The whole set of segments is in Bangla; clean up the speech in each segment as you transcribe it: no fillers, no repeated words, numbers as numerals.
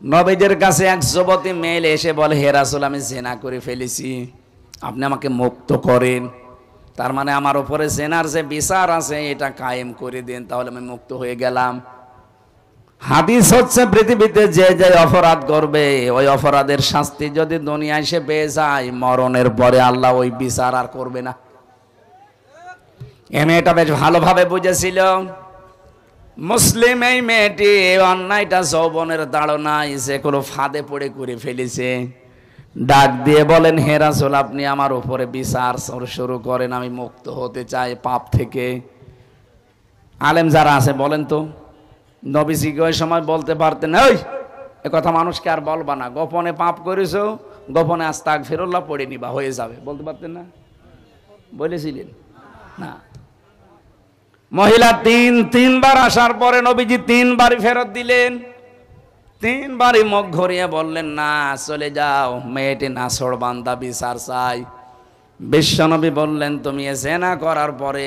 নবীদের কাছে এক যুবতী মেয়ে এসে বলে, হে রাসূল, আমি জিনা করে ফেলেছি, আপনি আমাকে মুক্ত করেন। তার মানে আমার উপরে জিনার যে বিচার আছে এটা কায়েম করে দেন, তাহলে আমি মুক্ত হয়ে গেলাম। হাদিস হচ্ছে, পৃথিবীতে যে যে অপরাধ করবে ওই অপরাধের শাস্তি যদি দুনিয়ায় সে পেয়ে যায়, মরণের পরে আল্লাহ ওই বিচার আর করবে না। এই মেয়েটা বেশ ভালোভাবে বুঝেছিল। মুসলিম এই মেয়েটি অন্যায়টা যৌবনের তাড়নায় যে কোনো ফাঁদে পড়ে করে ফেলেছে। ডাক দিয়ে বলেন, হে রাসূল, আপনি আমার উপরে বিচার শুরু করেন, আমি মুক্ত হতে চাই পাপ থেকে। আলেম যারা আছে বলেন তো, নবীজিকে ওই সময় বলতে পারতেন, ওই এ কথা মানুষকে আর বলবা না, গোপনে পাপ করেছো, গোপনে আস্তাগফিরুল্লাহ পড়ে নিবা, হয়ে যাবে, বলতে পারতেন না? বলেছিলেন না। মহিলা তিনবার আসার পরে নবীজি তিনবারই ফেরত দিলেন, তিনবারই মুখ ঘুরিয়ে বললেন, না চলে যাও, মেয়েটি নাছোড় বান্দা, বিচার চাই। বিশ্বনবী বললেন, তুমি জিনা করার পরে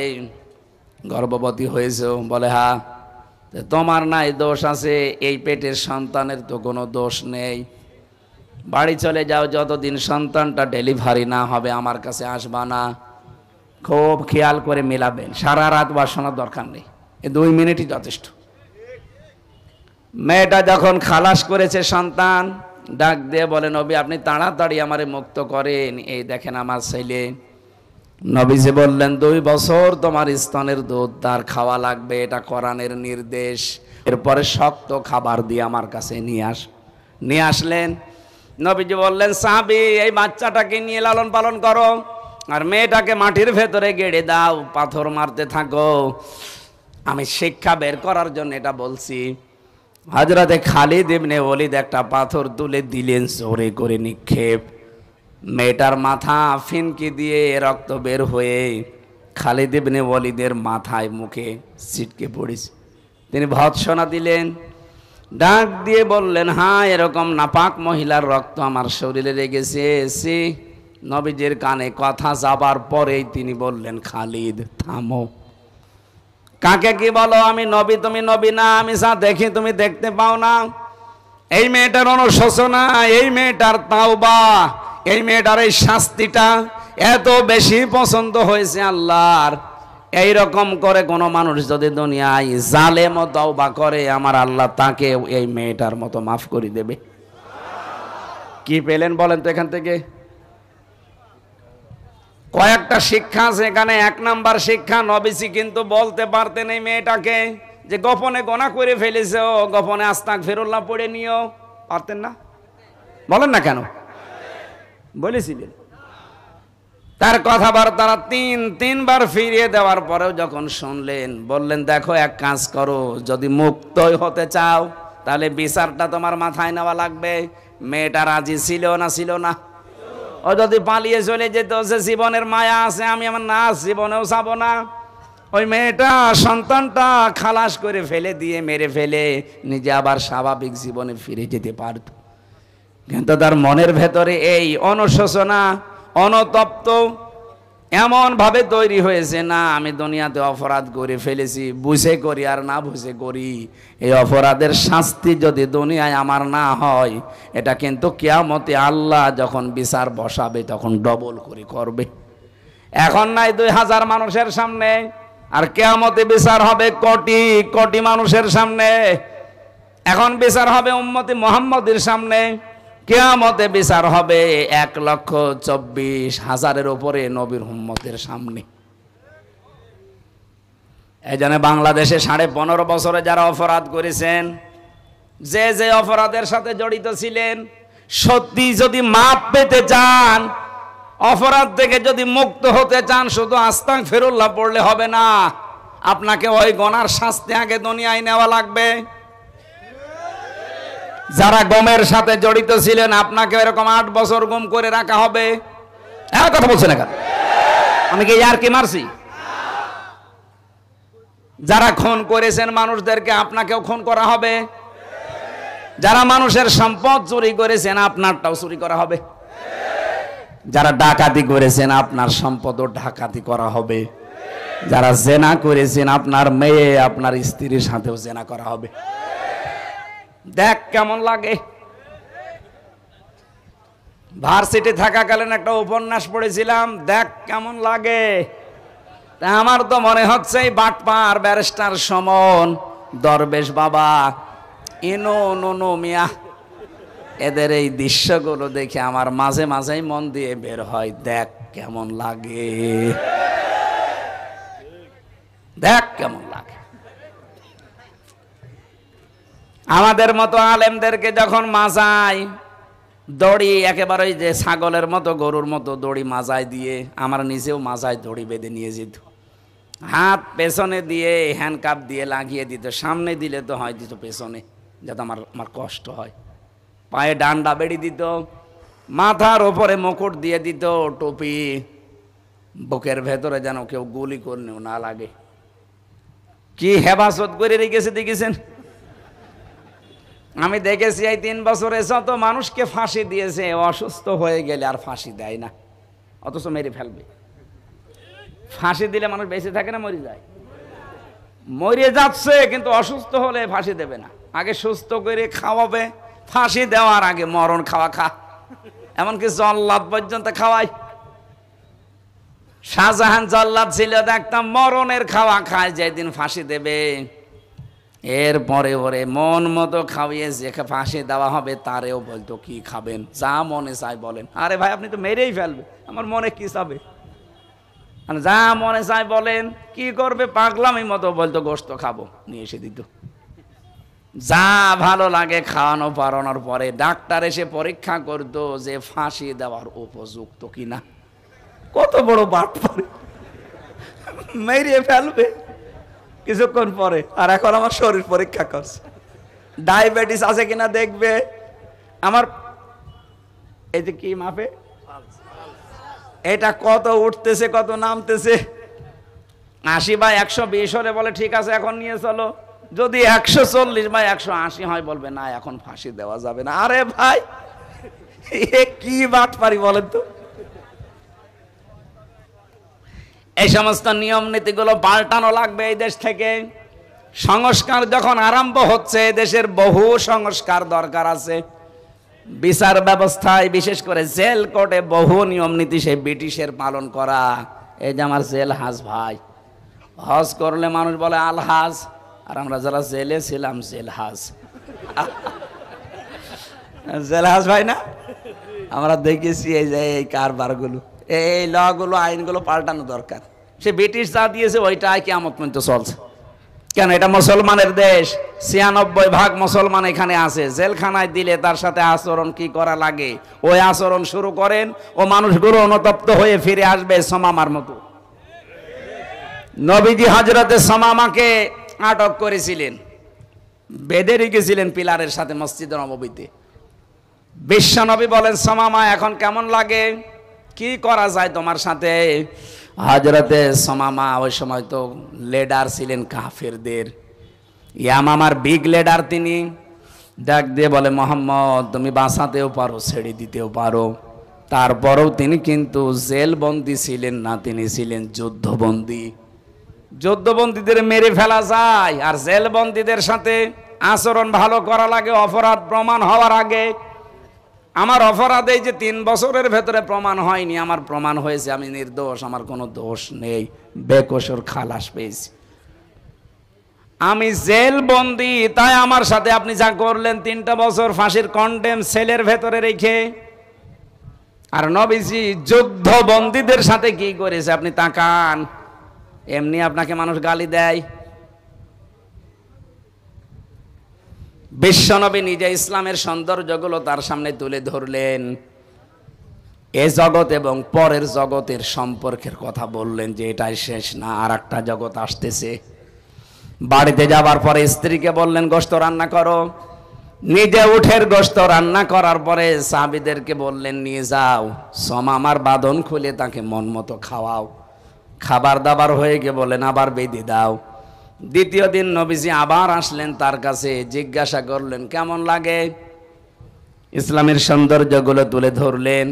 গর্ভবতী হয়েছো? বলে হ্যাঁ। তোমার নাই দোষ আছে, এই পেটের সন্তানের তো কোনো দোষ নেই। বাড়ি চলে যাও, যতদিন সন্তানটা ডেলিভারি না হবে আমার কাছে আসবা না। খুব খেয়াল করে মেলাবেন, সারা রাত বাসনার দরকার নেই, এই 2 মিনিটই যথেষ্ট। মেয়েটা যখন খালাস করেছে সন্তান, ডাক দিয়ে বলে, নবী আপনি তাড়াতাড়ি আমারে মুক্ত করেন, এই দেখেন আমার ছেলে। নবীজি বললেন, 2 বছর তোমার স্তনের দুধ তার খাওয়া লাগবে, এটা কোরআনের নির্দেশ। এরপরে শক্ত খাবার দিয়ে আমার কাছে নিয়ে আসলেন। নবীজি বললেন, সাহাবী এই বাচ্চাটাকে নিয়ে লালন পালন করো, আর মেয়েটাকে মাটির ভেতরে গেড়ে দাও, পাথর মারতে থাকো। আমি শিক্ষা বের করার জন্য এটা বলছি। হযরতে খালিদ ইবনে ওলীদ একটা পাথর তুলে দিলেন, জোরে করে নিক্ষেপ। মেয়েটার মাথা ফিনকি দিয়ে রক্ত বের হয়ে খালিদ ইবনে ওলীদের মাথায় মুখে ছিটকে পড়েছে। তিনি ভৎসনা দিলেন, ডাক দিয়ে বললেন, হ্যাঁ এরকম নাপাক মহিলার রক্ত আমার শরীরে লেগেছে। নবীজির কানে কথা যাবার পরেই তিনি বললেন, খালিদ থামো। কাকে কি বলো? আমি নবী, তুমি নবী না। আমি যা দেখি তুমি দেখতে পাও না। এই মেয়েটার অনুশোচনা, এই মেয়েটার তাওবা, এই মেয়েটার এই শাস্তিটা এত বেশি পছন্দ হয়েছে আল্লাহর। এইরকম করে কোনো মানুষ যদি দুনিয়ায় জালেম ও তাওবা করে, আমার আল্লাহ তাকে এই মেয়েটার মতো মাফ করে দেবে। কি পেলেন বলেন তো এখান থেকে? কয়েকটা শিক্ষা আছে এখানে। 1 নাম্বার শিক্ষা, নবীজি কিন্তু বলতে পারতেন এই মেয়েটাকে যে গোপনে গোনা করে ফেলেছে, ও গোপনে আস্তাগফিরুল্লাহ পড়ে নিও, পারতেন না? বলেন না কেন? বলেছিলেন। তার কথাবার্তা তিনবার ফিরিয়ে দেওয়ার পরেও যখন শুনলেন, বললেন, দেখো এক কাজ করো, যদি মুক্তই হতে চাও তাহলে বিচারটা তোমার মাথায় নেওয়া লাগবে। মেয়েটা রাজি ছিল না? ছিল না? ও যদি পালিয়ে চলে যেত, সে জীবনের মায়া আছে, আমি আমার না জীবনেও চাবো না। ওই মেয়েটা সন্তানটা খালাস করে ফেলে দিয়ে, মেরে ফেলে নিজে আবার স্বাভাবিক জীবনে ফিরে যেতে পারত। কিন্তু তার মনের ভেতরে এই অনুশোচনা, অনুতপ্ত এমন ভাবে তৈরি হয়েছে, না আমি দুনিয়াতে অপরাধ করে ফেলেছি, বুঝে করি আর না বুঝে করি, এই অপরাধের শাস্তি যদি দুনিয়ায় আমার না হয়, এটা কিন্তু কিয়ামতে আল্লাহ যখন বিচার বসাবে তখন ডবল করে করবে। এখন নাই 2000 মানুষের সামনে, আর কিয়ামতে বিচার হবে কোটি কোটি মানুষের সামনে। এখন বিচার হবে উম্মতে মুহাম্মদের সামনে, কিয়ামতে বিচার হবে 1,24,000-এর উপরে নবীর উম্মতের সামনে। এই জন্য বাংলাদেশে 15.5 বছরে যারা অপরাধ করেছেন, যে যে অপরাধের সাথে জড়িত ছিলেন, সত্যি যদি মাপ পেতে চান, অপরাধ থেকে যদি মুক্ত হতে চান, শুধু আস্তাগফিরুল্লাহ পড়লে হবে না, আপনাকে ওই গুনার শাস্তি আগে দুনিয়ায় নেওয়া লাগবে। যারা গমের সাথে জড়িত ছিলেন, আপনাকে এরকম 8 বছর গুম করে রাখা হবে। কথা বলছেন না কেন? আমি কি আর কি মারছি? যারা খুন করেছেন মানুষদেরকে, আপনাকেও খুন করা হবে। যারা মানুষের সম্পদ চুরি করেছেন, আপনারটাও চুরি করা হবে। যারা ডাকাতি করেছেন, আপনার সম্পদও ডাকাতি করা হবে। যারা জেনা করেছেন, আপনার মেয়ে আপনার স্ত্রীর সাথেও জেনা করা হবে। দেখ কেমন লাগে। ভার্সিটি থাকাকালীন একটা উপন্যাস পড়েছিলাম, দেখ কেমন লাগে। তা আমার তো মনে হচ্ছে এই বাটপার ব্যারিস্টার সমন, দরবেশ বাবা, ইনো নুনু মিয়া, এদের এই দৃশ্যগুলো দেখে আমার মাঝে মাঝেই মন দিয়ে বের হয়, দেখ কেমন লাগে, দেখ কেমন লাগে। আমাদের মতো আলেমদেরকে যখন মাজায় দড়ি, একেবারে যে ছাগলের মতো গরুর মতো দড়ি মাজায় দিয়ে, আমার নিজেও মাজায় দড়ি বেঁধে নিয়ে যেত, হাত পেছনে দিয়ে হ্যান্ডকাপ দিয়ে লাগিয়ে দিত, সামনে দিলে তো হয় দিত পেছনে, যাতে আমার কষ্ট হয়। পায়ে ডান্ডা বেড়ি দিত, মাথার ওপরে মুকুট দিয়ে দিত, টুপি, বুকের ভেতরে যেন কেউ গুলি করলেও না লাগে। কি হেফাজত করে রেখেছে দেখেছেন? আমি দেখেছি এই 3 বছরে যত মানুষকে ফাঁসি দিয়েছে, অসুস্থ হয়ে গেলে আর ফাঁসি দেয় না, অথচ মেরে ফেলবে। ফাঁসি দিলে মানুষ বেঁচে থাকে না মরে যায়? মরে যাচ্ছে, কিন্তু অসুস্থ হলে ফাঁসি দেবে না, আগে সুস্থ করে খাওয়াবে। ফাঁসি দেওয়ার আগে মরণ খাওয়া খা, এমনকি জল্লাদ পর্যন্ত খাওয়াই। শাহজাহান জল্লাদ ছিল, দেখতাম মরণের খাওয়া খায়, যেদিন ফাঁসি দেবে এরপরে ওরে মন মতো খাওয়িয়ে যে ফাঁসি দেওয়া হবে তারেও বলতো কি খাবেন, যা মনে চাই বলেন। আরে ভাই আপনি তো মেরেই ফেলবে, আমার মনে কি চাবে, যা মনে চাই বলেন। কি করবে, পাগলামি মতো বলতো গোশত খাবো, নিয়ে এসে দিত। যা ভালো লাগে খাওয়ানো পারানোর পরে ডাক্তার এসে পরীক্ষা করতো যে ফাঁসি দেওয়ার উপযুক্ত কিনা। কত বড় বাট পরে, মেরিয়ে ফেলবে কিছুক্ষণ পরে। আর এখন আমার শরীর পরীক্ষা করছে, ডায়াবেটিস আছে কিনা দেখবে। আমার এই যে কি মাপে, এটা কত উঠতেছে কত নামতেছে। 80/120 হলে বলে ঠিক আছে এখন নিয়ে চলো, যদি 140/180 হয় বলবে না এখন ফাঁসি দেওয়া যাবে না। আরে ভাই এ কি বাট পারি বলেন তো। এই সমস্ত নিয়ম নীতিগুলো পাল্টানো লাগবে এই দেশ থেকে। সংস্কার যখন আরম্ভ হচ্ছে, দেশের বহু সংস্কার দরকার আছে। বিচার ব্যবস্থায়, বিশেষ করে জেল কোর্টে বহু নিয়ম নীতি সেই ব্রিটিশের পালন করা। এই যে আমার জেল হাজ ভাই, হজ করলে মানুষ বলে আল হাজ, আর আমরা যারা জেলে ছিলাম জেল হাজ। জেল হাজ ভাই না, আমরা দেখেছি এই যে এই কারবারগুলো, এই লগুলো, আইনগুলো পাল্টানো দরকার। সে ব্রিটিশ যা দিয়েছে ওইটাই কিয়ামত পর্যন্ত চলছে। কেন, এটা মুসলমানের দেশ, 96% মুসলমান এখানে আছে। জেলখানায় দিলে তার সাথে আচরণ কি করা লাগে ওই আচরণ শুরু করেন, ও মানুষগুলো অনুতপ্ত হয়ে ফিরে আসবে সমামার মতো। নবীজি হযরতে সমামাকে আটক করেছিলেন, বেঁধে রেখেছিলেন পিলারের সাথে মসজিদে নববীতে। বিশ্ব নবী বলেন, সমামা এখন কেমন লাগে, কি করা যায় তোমার সাথে? হযরতে সমামা ওই সময় তো লিডার ছিলেন কাফেরদের, ইয়ামামার বিগ লিডার তিনি। ডাক দিয়ে বলে, মোহাম্মদ তুমি বাঁচাতেও পারো, ছেড়ে দিতেও পারো। তারপরেও তিনি কিন্তু জেলবন্দি ছিলেন না, তিনি ছিলেন যুদ্ধবন্দী। যুদ্ধবন্দীদের মেরে ফেলা যায়, আর জেলবন্দীদের সাথে আচরণ ভালো করা লাগে অপরাধ প্রমাণ হওয়ার আগে। আমার অপরাধ এই যে 3 বছরের ভেতরে প্রমাণ হয়নি, আমার প্রমাণ হয়েছে আমি নির্দোষ, আমার কোনো দোষ নেই, বেকসুর খালাস পেয়েছি, আমি জেলবন্দি। তাই আমার সাথে আপনি যা করলেন 3টা বছর ফাঁসির কন্ডেম সেলের ভেতরে রেখে, আর নবীজি যুদ্ধবন্দীদের সাথে কি করেছে আপনি তাকান। এমনি আপনাকে মানুষ গালি দেয়। বিশ্বনবী নিজে ইসলামের সৌন্দর্যগুলো তার সামনে তুলে ধরলেন, এ জগৎ এবং পরের জগতের সম্পর্কের কথা বললেন যে এটাই শেষ না, আর একটা জগৎ আসতেছে। বাড়িতে যাবার পরে স্ত্রীকে বললেন গোশত রান্না করো, নিজে উঠের গোশত রান্না করার পরে সাহাবীদেরকে বললেন নিয়ে যাও, সমামার বাঁধন খুলে তাকে মন মতো খাওয়াও। খাবার দাবার হয়ে গিয়ে বলেন আবার বেঁধে দাও। দ্বিতীয় দিন নবীজি আবার আসলেন তার কাছে, জিজ্ঞাসা করলেন কেমন লাগে। ইসলামের সৌন্দর্যগুলো তুলে ধরলেন।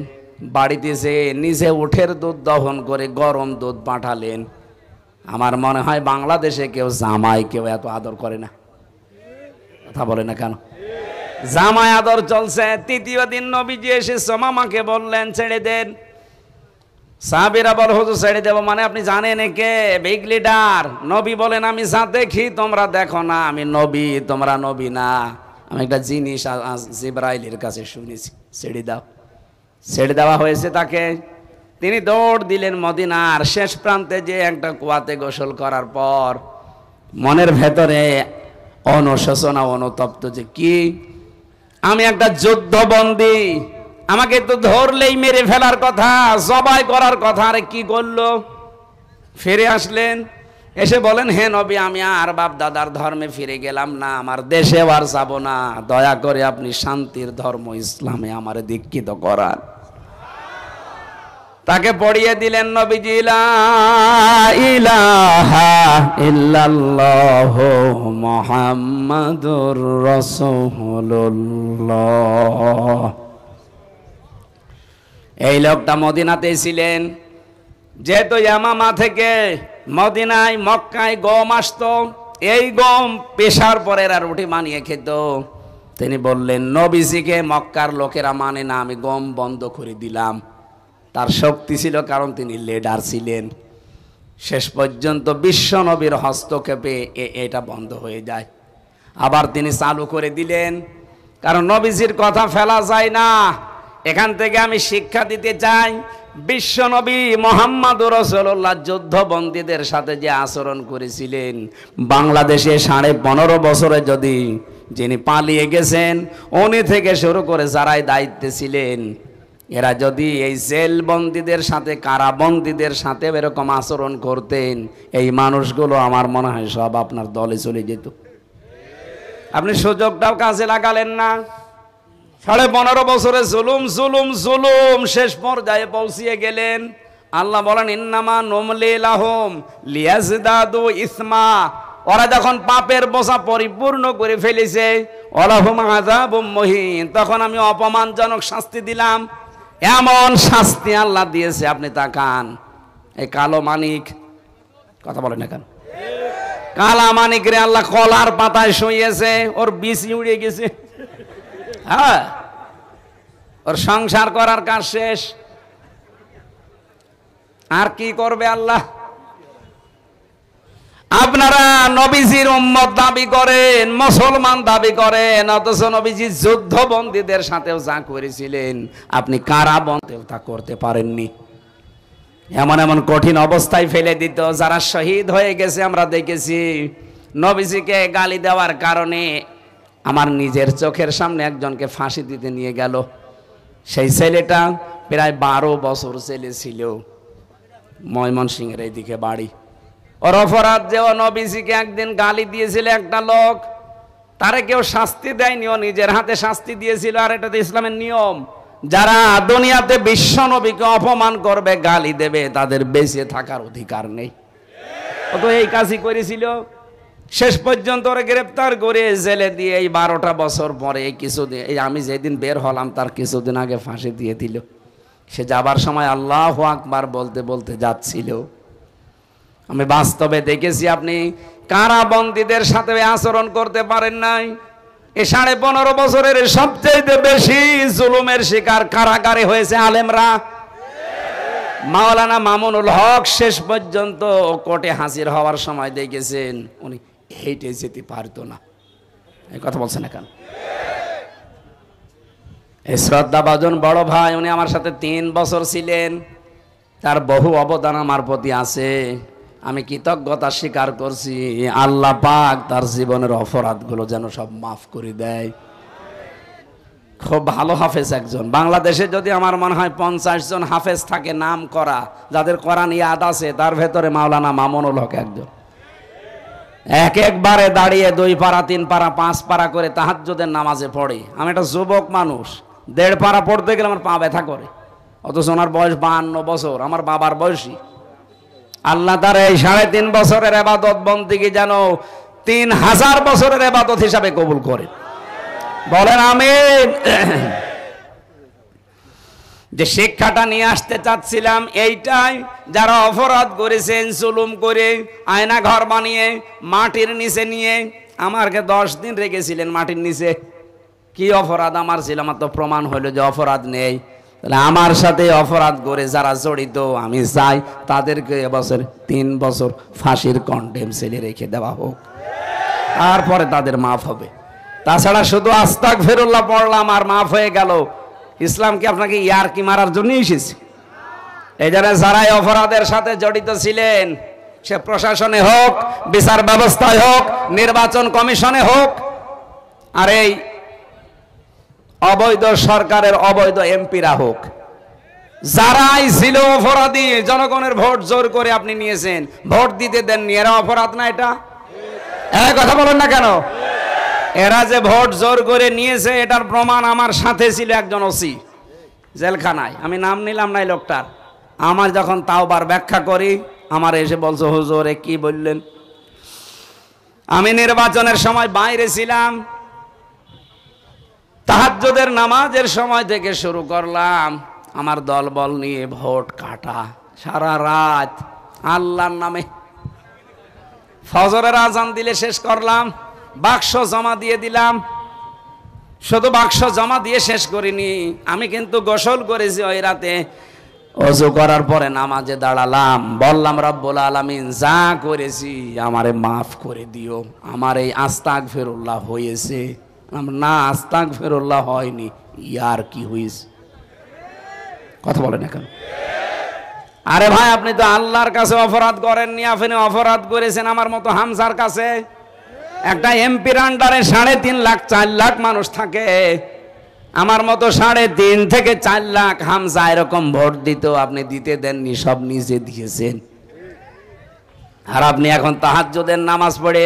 বাড়িতে যে নিজে উঠের দুধ দহন করে গরম দুধ পাঠালেন। আমার মনে হয় বাংলাদেশে কেউ জামাই কেউ এত আদর করে না। কথা বলে না কেন? জামাই আদর চলছে। তৃতীয় দিন নবীজি এসে সোমামাকে বললেন ছেড়ে দেন। সাহাবীরা বল হুজুর ছেড়ে দেব মানে আপনি জানেন কে বিগ লিডার? নবী বলেন আমি যা দেখি তোমরা দেখো না, আমি নবী তোমরা নবী না, আমি একটা জিনিস জিবরাইলের কাছে শুনেছি, ছেড়ে দাও। ছেড়ে দেওয়া হয়েছে তাকে। তিনি দৌড় দিলেন মদিনার শেষ প্রান্তে, যে একটা কুয়াতে গোসল করার পর মনের ভেতরে অনুশোচনা অনুতপ্ত, যে কি আমি একটা যুদ্ধবন্দী, আমাকে তো ধরলেই মেরে ফেলার কথা, জবাই করার কথা, আরে কি করলো? ফিরে আসলেন, এসে বলেন হে নবী আমি আর বাপ দাদার ধর্মে ফিরে গেলাম না, আমার দেশে আর যাব না, দয়া করে আপনি শান্তির ধর্ম ইসলামে আমার দীক্ষিত করান। তাকে পড়িয়ে দিলেন নবীজি লা ইলাহা ইল্লাল্লাহু মুহাম্মাদুর রাসূলুল্লাহ। এই লোকটা মদিনাতেই ছিলেন। যেহেতু ইয়ামামা থেকে মদিনায় মক্কায় গম আসতো, এই গম পেশার পরে এরা রুটি বানিয়ে খেত। তিনি বললেন নবীজিকে মক্কার লোকেরা মানে না, আমি গম বন্ধ করে দিলাম। তার শক্তি ছিল কারণ তিনি লিডার ছিলেন। শেষ পর্যন্ত বিশ্ব নবীর হস্তক্ষেপে এটা বন্ধ হয়ে যায়। আবার তিনি চালু করে দিলেন, কারণ নবীজির কথা ফেলা যায় না। এখান থেকে আমি শিক্ষা দিতে চাই, বিশ্ব নবী মুহাম্মদুর রাসূলুল্লাহ যুদ্ধবন্দীদের সাথে যে আচরণ করেছিলেন, বাংলাদেশে 15.5 বছরে যদি যিনি পালিয়ে গেছেন উনি থেকে শুরু করে যারাই দায়িত্বে ছিলেন, এরা যদি এই জেলবন্দীদের সাথে কারাবন্দীদের সাথে এরকম আচরণ করতেন, এই মানুষগুলো আমার মনে হয় সব আপনার দলে চলে যেত। আপনি সুযোগটাও কাজে লাগালেন না। 15.5 বছরে জুলুম জুলুম জুলুম শেষ পর্যায়ে পৌঁছিয়ে গেলেন। আল্লাহ বলেন ইন্নামা নুমলি লাহুম লিয়াজদাদু ইসমা, ওরা যখন পাপের বোঝা পরিপূর্ণ করে ফেলেছে, ওয়ালাহুম আযাবুম মুহিন, তখন আমি অপমানজনক শাস্তি দিলাম। এমন শাস্তি আল্লাহ দিয়েছে, আপনি তাকান। এই কালো মানিক, কথা বলেন না কেন? কালা মানিক রে আল্লাহ কলার পাতায় শুইয়েছে, ওর বিষ উড়ে গেছে। হ্যাঁ, ওর সংসার করার কাজ শেষ। আর কি করবে আল্লাহ? আপনারা নবীজির উম্মত দাবি করেন, মুসলমান দাবি করেন, অথচ নবীজি যুদ্ধবন্দীদের সাথেও যা করেছিলেন আপনি কারাবন্দেও তা করতে পারেননি। এমন এমন কঠিন অবস্থায় ফেলে দিত। যারা শহীদ হয়ে গেছে আমরা দেখেছি, নবীজিকে গালি দেওয়ার কারণে আমার নিজের চোখের সামনে একজনকে ফাঁসি দিতে নিয়ে গেল। সেই ছেলেটা প্রায় 12 বছর ছেলে ছিল, ময়মনসিংহের এইদিকে বাড়ি। ওর অপরাধ যে ও নবীজিকে একদিন গালি দিয়েছিল একটা লোক, তারে কেউ শাস্তি দেয়নি, ও নিজের হাতে শাস্তি দিয়েছিল। আর এটা তো ইসলামের নিয়ম, যারা দুনিয়াতে বিশ্ব নবীকে অপমান করবে, গালি দেবে, তাদের বেঁচে থাকার অধিকার নেই। ও তো এই কাজই করেছিল। শেষ পর্যন্ত ওরা গ্রেপ্তার করে জেলে দিয়ে এই 12টা বছর পরে কিছুদিন, এই আমি যেদিন বের হলাম তার কিছুদিন আগে ফাঁসি দিয়ে দিল। সে যাবার সময় আল্লাহু আকবার বলতে বলতে যাচ্ছিল। আমি বাস্তবে দেখেছি আপনি কারাবন্দীদের সাথে আচরণ করতে পারেন নাই। এই 15.5 বছরের সবচেয়ে বেশি জুলুমের শিকার কারাগারে হয়েছে আলেমরা। মাওলানা মামুনুল হক শেষ পর্যন্ত কোর্টে হাজির হওয়ার সময় দেখেছেন উনি হেঁটে যেতে পারতো না। এই কথা বলছেন না কেন? এই শ্রদ্ধাভাজন বড় ভাই, উনি আমার সাথে 3 বছর ছিলেন, তার বহু অবদান আমার প্রতি আছে। আমি কৃতজ্ঞতা স্বীকার করছি। আল্লাহ পাক তার জীবনের অপরাধগুলো যেন সব মাফ করে দেয়। খুব ভালো হাফেজ একজন। বাংলাদেশে যদি আমার মনে হয় 50 জন হাফেজ থাকে নাম করা, যাদের কোরআন ইয়াদ আছে, তার ভেতরে মাওলানা মামুনুল হক একজন। একবারে দাঁড়িয়ে 2 পারা 3 পারা 5 পারা করে তাহাজ্জুদের নামাজে পড়ে। আমি একটা যুবক মানুষ, 1.5 পারা পড়তে গেলে আমার পা ব্যথা করে, অথচ ওনার বয়স 52 বছর, আমার বাবার বয়সী। আল্লাহ তার এই 3.5 বছরের ইবাদত বন্দেগী যেন 3000 বছরের ইবাদত হিসাবে কবুল করে। বলেন আমিন। যে শিক্ষাটা নিয়ে আসতে চাচ্ছিলাম এইটাই, যারা অপরাধ করেছেন জুলুম করে, আয়না ঘর বানিয়ে মাটির নিচে নিয়ে, আমাকে 10 দিন রেখেছিলেন মাটির নিচে। কি অপরাধ আমার ছিল? আমার তো প্রমাণ হলো যে অপরাধ নেই। তাহলে আমার সাথে অপরাধ করে যারা জড়িত, আমি চাই তাদেরকে এবছর 3 বছর ফাঁসির কন্ডেম সেলে রেখে দেওয়া হোক, তারপরে তাদের মাফ হবে। তাছাড়া শুধু আস্তাগফিরুল্লাহ পড়লাম আর মাফ হয়ে গেল, ইসলাম কি আপনাকে ইয়ারকি মারার জন্য এসেছে? এই জন্য যারাই অপরাধের সাথে জড়িত ছিলেন, সে প্রশাসনে হোক, বিচার ব্যবস্থায় হোক, নির্বাচন কমিশনে হোক, আর এই অবৈধ সরকারের অবৈধ এমপিরা হোক, যারাই ছিল অপরাধী, জনগণের ভোট জোর করে আপনি নিয়েছেন, ভোট দিতে দেননি, এরা অপরাধ না? এটা কথা বলেন না কেন? এরা যে ভোট জোর করে নিয়েছে এটার প্রমাণ আমার সাথে ছিল একজন ওসি জেলখানায়, আমি নাম নিলাম না এই লোকটার। আমার যখন তাওবার ব্যাখ্যা করি, আমার এসে বলছে, হুজুর কি বললেন? আমি নির্বাচনের সময় বাইরে ছিলাম, তাহাজ্জুদের নামাজের সময় থেকে শুরু করলাম আমার দলবল নিয়ে ভোট কাটা, সারা রাত আল্লাহর নামে। ফজরের আজান দিলে শেষ করলাম, বাক্স জমা দিয়ে দিলাম। শুধু বাক্স জমা দিয়ে শেষ করিনি, আমি কিন্তু গোসল করেছি ওই রাতে। ওযু করার পরে নামাজে দাঁড়ালাম, বললাম রব্বুল আলামিন যা করেছি আমারে মাফ করে দিও, আমার এই আস্তাগফিরুল্লাহ হয়েছে। না, আস্তাগফিরুল্লাহ হয়নি, ইয়ার কি হয়েছে? কথা বলেন এখন। আরে ভাই, আপনি তো আল্লাহর কাছে অপরাধ করেননি, আপনি অপরাধ করেছেন আমার মতো হামজার কাছে। একটা এমপির আন্ডারে 3.5 লাখ 4 লাখ মানুষ থাকে, আমার মতো 3.5 থেকে 4 লাখ হামজা এরকম ভোট দিত, আপনি দিতে দেননি, সব নিজে দিয়েছেন। আর আপনি এখন তাহাজ্জুদের নামাজ পড়ে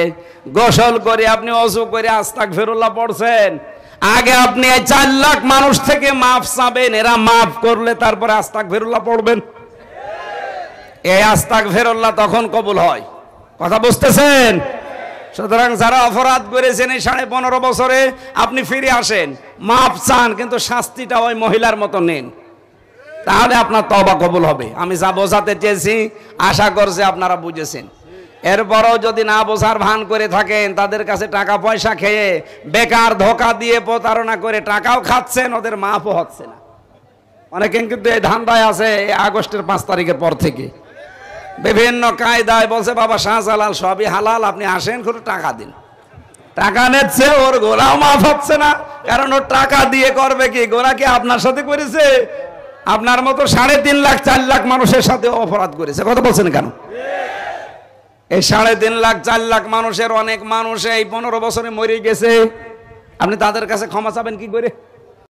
গোসল করে আপনি ওযু করে আস্তাগফিরুল্লাহ পড়ছেন। আগে আপনি এই 4 লাখ মানুষ থেকে মাফ চাবেন, এরা মাফ করলে তারপরে আস্তাগফিরুল্লাহ পড়বেন। এই আস্তাগফিরুল্লাহ তখন কবুল হয়। কথা বুঝতেছেন? সুতরাং যারা অপরাধ করেছেন এই 15.5 বছরে, আপনি ফিরে আসেন, মাফ চান, কিন্তু শাস্তিটা ওই মহিলার মতো নেন, তাহলে আপনার তওবা কবুল হবে। আমি যা বোঝাতে চেয়েছি আশা করছি আপনারা বুঝেছেন। এরপরও যদি না বোঝার ভান করে থাকেন, তাদের কাছে টাকা পয়সা খেয়ে বেকার ধোকা দিয়ে প্রতারণা করে টাকাও খাচ্ছেন, ওদের মাফও হচ্ছে না। অনেকে কিন্তু এই ধান্দায় আছে আগস্টের 5 তারিখের পর থেকে, বিভিন্ন কায়দায় বলছে বাবা শাহজালাল সবই হালাল, আপনি আসেন, করে টাকা দিন। টাকা নিচ্ছে, ওর গোনাও মাফ হচ্ছে না, কারণ ওর টাকা দিয়ে করবে কি? গোনা কি আপনার সাথে করেছে? আপনার মতো 3.5 লাখ 4 লাখ মানুষের সাথে অপরাধ করেছে। কথা বলছেন কেন? এই 3.5 লাখ 4 লাখ মানুষের অনেক মানুষ এই 15 বছরে মরে গেছে, আপনি তাদের কাছে ক্ষমা চাবেন কি করে?